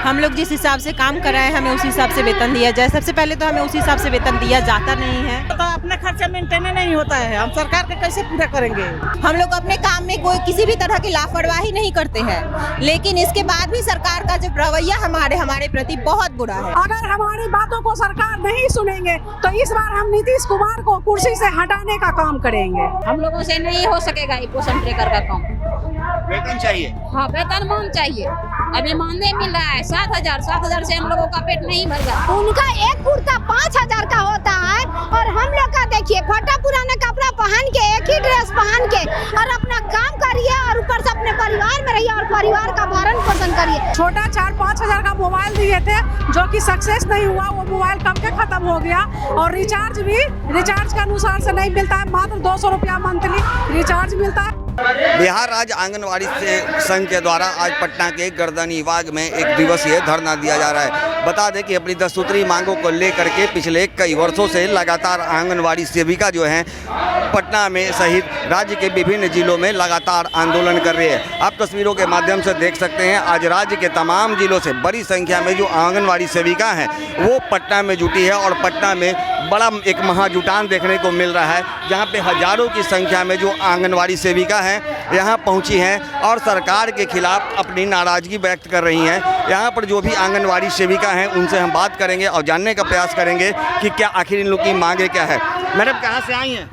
हम लोग जिस हिसाब से काम कर रहे हैं हमें उसी हिसाब से वेतन दिया जाए। सबसे पहले तो हमें उसी हिसाब से वेतन दिया जाता नहीं है। तो अपने खर्चा मेंटेन नहीं होता है, हम सरकार के कैसे पूरा करेंगे। हम लोग अपने काम में कोई किसी भी तरह की लापरवाही नहीं करते हैं, लेकिन इसके बाद भी सरकार का जो रवैया हमारे प्रति बहुत बुरा है। अगर हमारी बातों को सरकार नहीं सुनेंगे तो इस बार हम नीतीश कुमार को कुर्सी से हटाने का काम करेंगे। हम लोगों से नहीं हो सकेगा ये पोषण ट्रेकर का काम। वेतन चाहिए। हाँ, वेतन मान चाहिए। अभी मानदेय मिल रहा है 7,000 से हम लोगों का पेट नहीं भर रहा। उनका एक कुर्ता 5,000 का होता है और हम लोग का देखिए फटा पुराना कपड़ा पहन के एक ही ड्रेस पहन के और अपना काम करिए और ऊपर से अपने परिवार में रहिए और परिवार का भरण पोषण करिए। छोटा 4-5 हजार का मोबाइल दिए थे जो कि सक्सेस नहीं हुआ, वो मोबाइल कब के खत्म हो गया। और रिचार्ज भी रिचार्ज के अनुसार से नहीं मिलता है, मात्र 200 रुपया मंथली रिचार्ज मिलता है। बिहार राज्य आंगनवाड़ी संघ के द्वारा आज पटना के गर्दनी बाग में एक दिवसीय धरना दिया जा रहा है। बता दें कि अपनी 10 सूत्री मांगों को लेकर के पिछले कई वर्षों से लगातार आंगनवाड़ी सेविका जो हैं पटना में सहित राज्य के विभिन्न जिलों में लगातार आंदोलन कर रही है। आप तस्वीरों के माध्यम से देख सकते हैं आज राज्य के तमाम जिलों से बड़ी संख्या में जो आंगनवाड़ी सेविका हैं वो पटना में जुटी है और पटना में बड़ा एक महाजुटान देखने को मिल रहा है, जहाँ पे हजारों की संख्या में जो आंगनवाड़ी सेविका हैं यहाँ पहुँची हैं और सरकार के खिलाफ अपनी नाराज़गी व्यक्त कर रही हैं। यहाँ पर जो भी आंगनवाड़ी सेविका हैं उनसे हम बात करेंगे और जानने का प्रयास करेंगे कि क्या आखिर इन लोग की मांगे क्या है। मैडम कहाँ से आई हैं?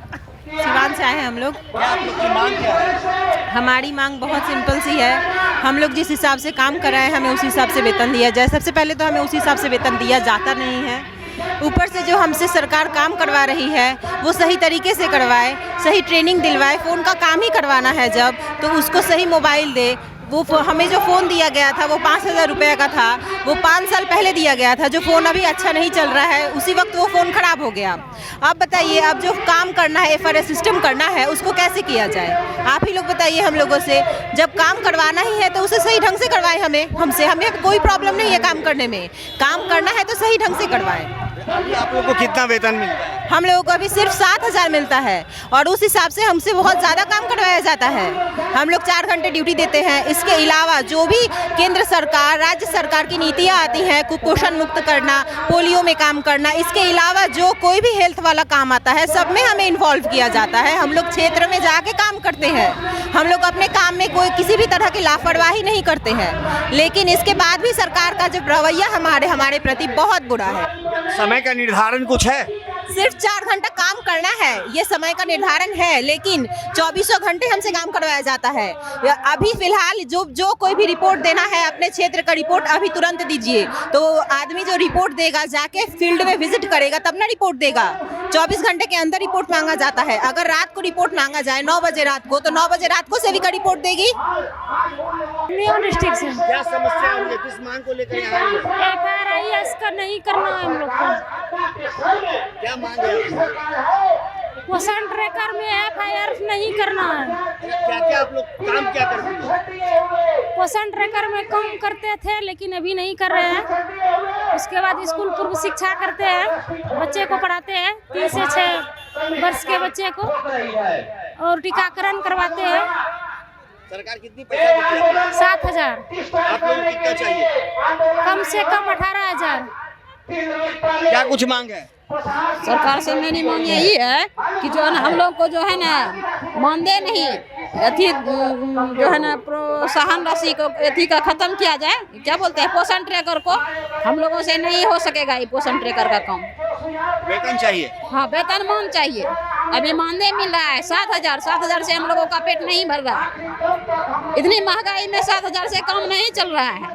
सिवान से आए हैं हम लोग। क्या आप लोग की मांग क्या है? हमारी मांग बहुत सिंपल सी है, हम लोग जिस हिसाब से काम कर रहे हैं हमें उसी हिसाब से वेतन दिया जाए। सबसे पहले तो हमें उसी हिसाब से वेतन दिया जाता नहीं है, ऊपर से जो हमसे सरकार काम करवा रही है वो सही तरीके से करवाए, सही ट्रेनिंग दिलवाए। फ़ोन का काम ही करवाना है जब तो उसको सही मोबाइल दे। वो हमें जो फ़ोन दिया गया था वो 5,000 रुपये का था, वो 5 साल पहले दिया गया था। जो फ़ोन अभी अच्छा नहीं चल रहा है उसी वक्त वो फ़ोन ख़राब हो गया। अब बताइए, अब जो काम करना है FRS सिस्टम करना है उसको कैसे किया जाए? आप ही लोग बताइए हम लोगों से। जब काम करवाना ही है तो उसे सही ढंग से करवाएं। हमें कोई प्रॉब्लम नहीं है काम करने में, काम करना है तो सही ढंग से करवाएं। अभी आप लोगों को कितना वेतन मिलता है? हम लोगों को अभी सिर्फ 7,000 मिलता है और उस हिसाब से हमसे बहुत ज़्यादा काम करवाया जाता है। हम लोग 4 घंटे ड्यूटी देते हैं। इसके अलावा जो भी केंद्र सरकार राज्य सरकार की नीतियाँ आती हैं, कुपोषण मुक्त करना, पोलियो में काम करना, इसके अलावा जो कोई भी हेल्थ वाला काम आता है सब में हमें इन्वॉल्व किया जाता है। हम लोग क्षेत्र में जाके काम करते हैं। हम लोग अपने काम में कोई किसी भी तरह की लापरवाही नहीं करते हैं, लेकिन इसके बाद भी सरकार का जो रवैया हमारे प्रति बहुत बुरा है। समय का निर्धारण कुछ है? सिर्फ 4 घंटा काम करना है, ये समय का निर्धारण है, लेकिन 2400 घंटे हमसे काम करवाया जाता है। अभी फिलहाल जो कोई भी रिपोर्ट देना है अपने क्षेत्र का रिपोर्ट अभी तुरंत दीजिए। तो आदमी जो रिपोर्ट देगा जाके फील्ड में विजिट करेगा तब ना रिपोर्ट देगा। 24 घंटे के अंदर रिपोर्ट मांगा जाता है। अगर रात को रिपोर्ट मांगा जाए 9 बजे रात को, तो 9 बजे रात को सेविका रिपोर्ट देगी। डिस्ट्रिक्ट से क्या समस्या है? किस मांग को लेकर यहाँ आई है? FRS का नहीं करना है हम लोग को। क्या मांग है? पोषण ट्रेकर में FIR नहीं करना है। क्या क्या आप लोग काम क्या करते हैं? पोषण ट्रेकर में काम करते थे लेकिन अभी नहीं कर रहे हैं। उसके बाद स्कूल पूर्व शिक्षा करते हैं, बच्चे को पढ़ाते हैं 3 से 6 वर्ष के बच्चे को, और टीकाकरण करवाते हैं। सरकार कितनी पैसा देती है? 7,000। आप लोगों को कितना चाहिए? कम से कम 18,000। क्या कुछ मांग है? सरकार से मेरी मांग यही है कि जो है ना हम लोग को जो है ना मानदेय नहीं अथी जो है ना प्रोत्साहन राशि को अथी का खत्म किया जाए। क्या बोलते हैं, पोषण ट्रेकर को हम लोगों से नहीं हो सकेगा ये पोषण ट्रेकर का काम। वेतन चाहिए। हाँ, वेतन मान चाहिए। अभी मानदेय मिल रहा है 7,000 से हम लोगों का पेट नहीं भर रहा। इतनी महंगाई में 7,000 से कम नहीं चल रहा है।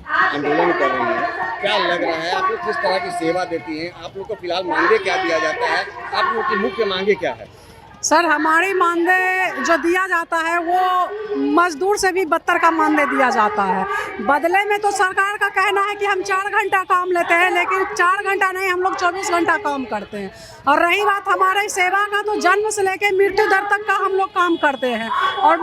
आंदोलन कर रही हैं, क्या लग रहा है? आप लोग किस तरह की सेवा देती हैं? आप लोग को फिलहाल मानदेय क्या दिया जाता है? आप लोग की मुख्य मांगे क्या है? सर, हमारी मानदेय जो दिया जाता है वो मजदूर से भी बदतर का मानदेय दिया जाता है। बदले में तो सरकार का कहना है कि हम 4 घंटा काम लेते हैं, लेकिन 4 घंटा नहीं, हम लोग 24 घंटा काम करते हैं। और रही बात हमारे सेवा का, तो जन्म से लेकर मृत्यु दर तक का हम लोग काम करते हैं और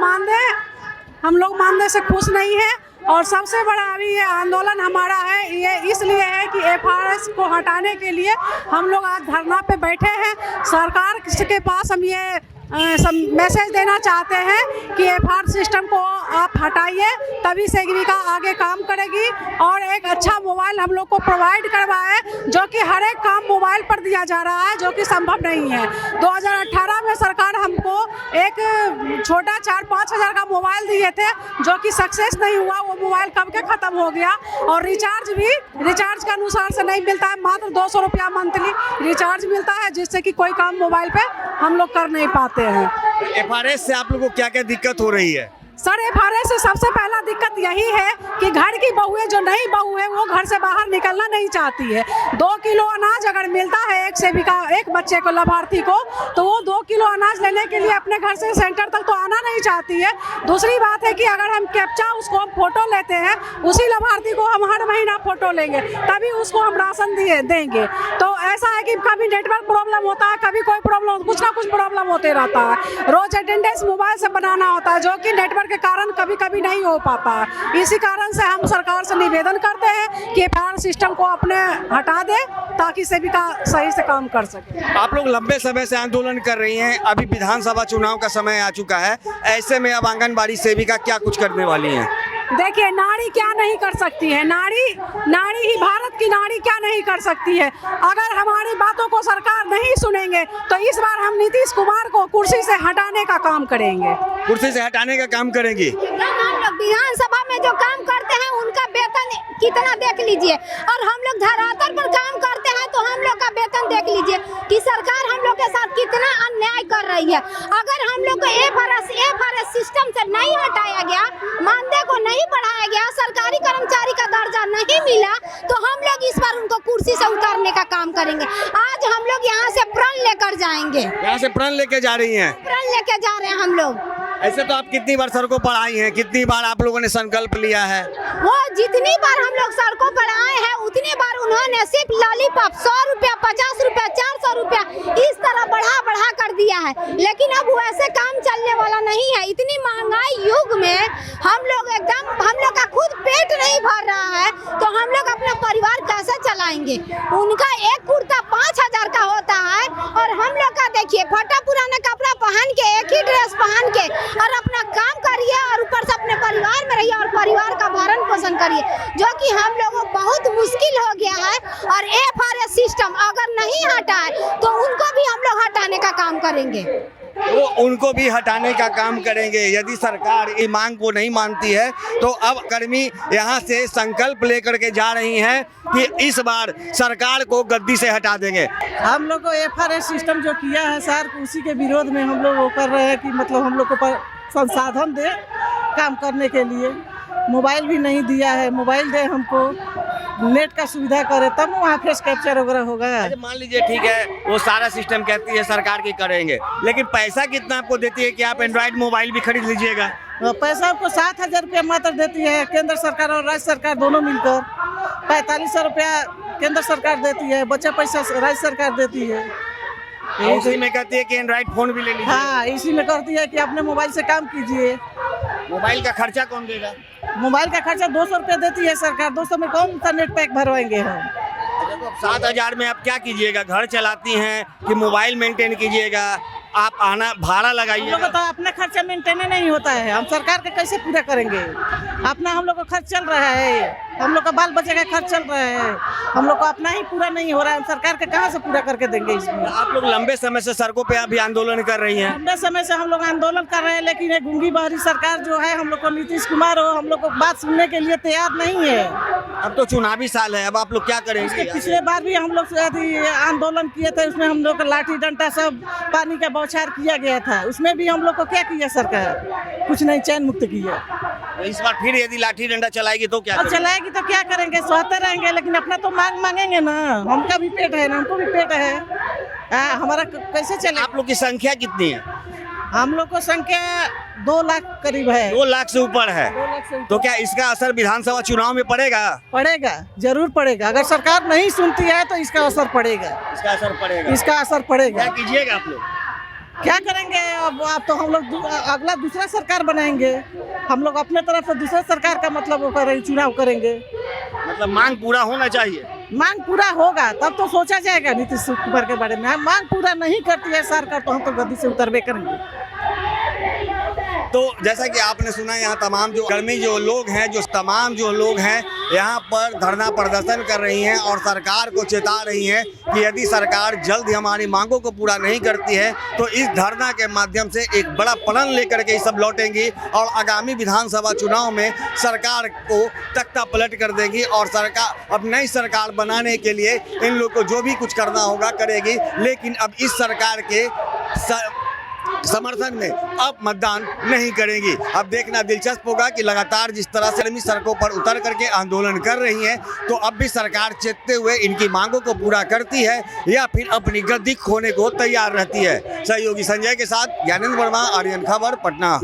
हम लोग मानदेय से खुश नहीं है। और सबसे बड़ा अभी ये आंदोलन हमारा है, ये इसलिए है कि FRS को हटाने के लिए हम लोग आज धरना पे बैठे हैं। सरकार के पास हम ये मैसेज देना चाहते हैं कि एफआर सिस्टम को आप हटाइए, तभी सेविका आगे काम करेगी और एक अच्छा मोबाइल हम लोग को प्रोवाइड करवाए, जो कि हर एक काम मोबाइल पर दिया जा रहा है, जो कि संभव नहीं है। 2018 में सरकार हमको एक छोटा 4-5 हज़ार का मोबाइल दिए थे, जो कि सक्सेस नहीं हुआ। वो मोबाइल कब के ख़त्म हो गया और रिचार्ज भी रिचार्ज के अनुसार से नहीं मिलता है। मात्र 200 रुपया मंथली रिचार्ज मिलता है, जिससे कि कोई काम मोबाइल पे हम लोग कर नहीं पाते हैं। एफआरएस से आप लोगों को क्या क्या दिक्कत हो रही है? सर, एफआरएस से सबसे पहला दिक्कत यही है कि घर की बहुएं, जो नई बहू है, वो घर से बाहर निकलना नहीं चाहती है। 2 किलो अनाज अगर मिलता है एक सेविका, एक बच्चे को, लाभार्थी को, तो वो 2 किलो अनाज लेने के लिए अपने घर से सेंटर तक तो आना नहीं चाहती है। दूसरी बात है कि अगर हम कैप्चा उसको हम फोटो लेते हैं, उसी लाभार्थी को हम हर महीना फोटो लेंगे, तभी उसको हम राशन देंगे। तो ऐसा है कि कभी नेटवर्क प्रॉब्लम होता है, कभी कोई प्रॉब्लम, कुछ ना कुछ प्रॉब्लम होते रहता है। रोज अटेंडेंस मोबाइल से बनाना होता है, जो कि नेटवर्क के कारण कभी कभी नहीं हो पाता है। इसी कारण से हम सरकार से निवेदन करते हैं कि एफआर सिस्टम को अपने हटा दे, ताकि सेविका सही से काम कर सके। आप लोग लंबे समय से आंदोलन कर रही हैं, अभी विधानसभा चुनाव का समय आ चुका है, ऐसे में अब आंगनबाड़ी सेविका क्या कुछ करने वाली हैं? देखिए, नारी क्या नहीं कर सकती है, नारी ही भारत की नारी क्या नहीं कर सकती है। अगर हमारी बातों को सरकार नहीं सुनेंगे तो इस बार हम नीतीश कुमार को कुर्सी से हटाने का काम करेंगे। कुर्सी से हटाने का काम करेंगी? हम लोग विधानसभा में जो काम करते हैं उनका वेतन कितना देख लीजिए, और हम लोग धरातल पर काम करते हैं तो हम लोग का वेतन देख लीजिए कि सरकार हम लोग के साथ कितना अन्याय कर रही है। अगर हम लोग को एफआरएस सिस्टम से नहीं हटाया गया, मानदेय को नहीं बढ़ाया गया, सरकारी कर्मचारी का दर्जा नहीं मिला, तो हम लोग इस बार उनको कुर्सी से उतारने का काम करेंगे। आज हम लोग यहाँ से प्रण लेकर जाएंगे। यहाँ से प्रण लेके जा रही हैं? प्रण लेके जा रहे हैं हम लोग। ऐसे तो आप कितनी बार सड़कों पर आई हैं, कितनी बार आप लोगों ने संकल्प लिया है? वो जितनी बार हम लोग सड़कों पर आए हैं, उतनी बार उन्होंने सिर्फ लॉलीपॉप 100 रुपया, 50 रुपया, 400 रुपया इस तरह बढ़ा कर दिया है। लेकिन अब वैसे काम चलने वाला नहीं है। इतनी महंगाई युग में हम लोग का खुद पेट नहीं भर रहा है, तो हम लोग अपना परिवार कैसे चलाएंगे? उनका एक कुर्ता 5,000 का होता है, और हम लोग का देखिए फटा पुराना कपड़ा पहन के, एक ही ड्रेस पहन के, और अपना काम करिए और ऊपर से अपने परिवार में रहिए और परिवार का भरण पोषण करिए, जो कि हम लोगों को बहुत मुश्किल हो गया है। और एफआरएस सिस्टम अगर नहीं हटा है तो उनको भी हम लोग हटाने का काम करेंगे। वो उनको भी हटाने का काम करेंगे। यदि सरकार ये मांग को नहीं मानती है तो अब कर्मी यहाँ से संकल्प लेकर के जा रही हैं कि इस बार सरकार को गद्दी से हटा देंगे। हम लोग को एफआरएस सिस्टम जो किया है सर, उसी के विरोध में हम लोग वो कर रहे हैं कि मतलब हम लोग को संसाधन दे काम करने के लिए। मोबाइल भी नहीं दिया है, मोबाइल दे हमको, नेट का सुविधा करे, तब वहाँ फेस कैप्चर वगैरह होगा। मान लीजिए ठीक है, वो सारा सिस्टम कहती है सरकार की करेंगे, लेकिन पैसा कितना आपको देती है कि आप एंड्रॉइड मोबाइल भी खरीद लीजिएगा? पैसा आपको 7,000 रुपया मात्र देती है केंद्र सरकार और राज्य सरकार दोनों मिलकर। 4500 रुपया केंद्र सरकार देती है, बचा पैसा राज्य सरकार देती है। इसी में कहती है कि एंड्रॉइड फोन भी ले लीजिए। हाँ, इसी में करती है कि अपने मोबाइल से काम कीजिए। मोबाइल का खर्चा कौन देगा? मोबाइल का खर्चा 200 रुपया देती है सरकार। 200 में कौन सा नेट पैक भरवाएंगे हम? 7,000 में आप क्या कीजिएगा? घर चलाती हैं कि मोबाइल मेंटेन कीजिएगा? आप आना भाड़ा लगाइए। हम लोग तो अपना खर्चा मेंटेन नहीं होता है, हम सरकार के कैसे पूरा करेंगे? अपना हम लोग का खर्च चल रहा है, हम लोग का बाल बच्चे का खर्च चल रहा है, हम लोग को अपना ही पूरा नहीं हो रहा है, हम सरकार के कहाँ से पूरा करके देंगे इसमें? आप लोग लंबे समय से सड़कों पे अभी आंदोलन कर रही हैं? लंबे समय से हम लोग आंदोलन कर रहे हैं, लेकिन ये गूंगी बहरी सरकार जो है, हम लोग को नीतीश कुमार हो, हम लोग को बात सुनने के लिए तैयार नहीं है। अब तो चुनावी साल है, अब आप लोग क्या करेंगे? पिछले बार भी हम लोग आंदोलन किए थे, उसमें हम लोग का लाठी डंडा सब पानी का बौछार किया गया था, उसमें भी हम लोग को क्या किया सरकार? कुछ नहीं, चैन मुक्त किया। इस बार फिर यदि लाठी डंडा चलाएगी तो क्या? चलाएगी तो क्या करेंगे? सहते रहेंगे, लेकिन अपना तो मांगेंगे ना। हमका भी पेट है ना, हमको भी पेट है, हमारा कैसे चले? आप लोग की संख्या कितनी है? हम लोग को संख्या 2 लाख करीब है। 2 लाख से ऊपर है। 2 लाख से ऊपर। तो क्या इसका असर विधानसभा चुनाव में पड़ेगा? पड़ेगा, जरूर पड़ेगा। अगर सरकार नहीं सुनती है तो इसका असर पड़ेगा। इसका असर पड़ेगा। इसका असर पड़ेगा। क्या कीजिएगा आप लोग? क्या करेंगे अब तो हम लोग अगला दूसरा सरकार बनाएंगे। हम लोग अपने तरफ से दूसरा सरकार का मतलब वो करेंगे, चुनाव करेंगे। मतलब मांग पूरा होना चाहिए। मांग पूरा होगा तब तो सोचा जाएगा नीतीश कुमार के बारे में। मांग पूरा नहीं करती है सरकार तो हम तो गद्दी से उतरबे करेंगे। तो जैसा कि आपने सुना, यहाँ तमाम जो कर्मी जो लोग हैं, जो तमाम जो लोग हैं यहाँ पर धरना प्रदर्शन कर रही हैं और सरकार को चेता रही हैं कि यदि सरकार जल्द हमारी मांगों को पूरा नहीं करती है तो इस धरना के माध्यम से एक बड़ा प्रण लेकर के सब लौटेंगी और आगामी विधानसभा चुनाव में सरकार को तख्ता पलट कर देंगी और सरकार अब नई सरकार बनाने के लिए इन लोग को जो भी कुछ करना होगा करेगी। लेकिन अब इस सरकार के समर्थन में अब मतदान नहीं करेंगी। अब देखना दिलचस्प होगा कि लगातार जिस तरह से कर्मी सड़कों पर उतर करके आंदोलन कर रही हैं तो अब भी सरकार चेतते हुए इनकी मांगों को पूरा करती है या फिर अपनी गद्दी खोने को तैयार रहती है। सहयोगी संजय के साथ ज्ञानेंद्र वर्मा, आर्यन खबर, पटना।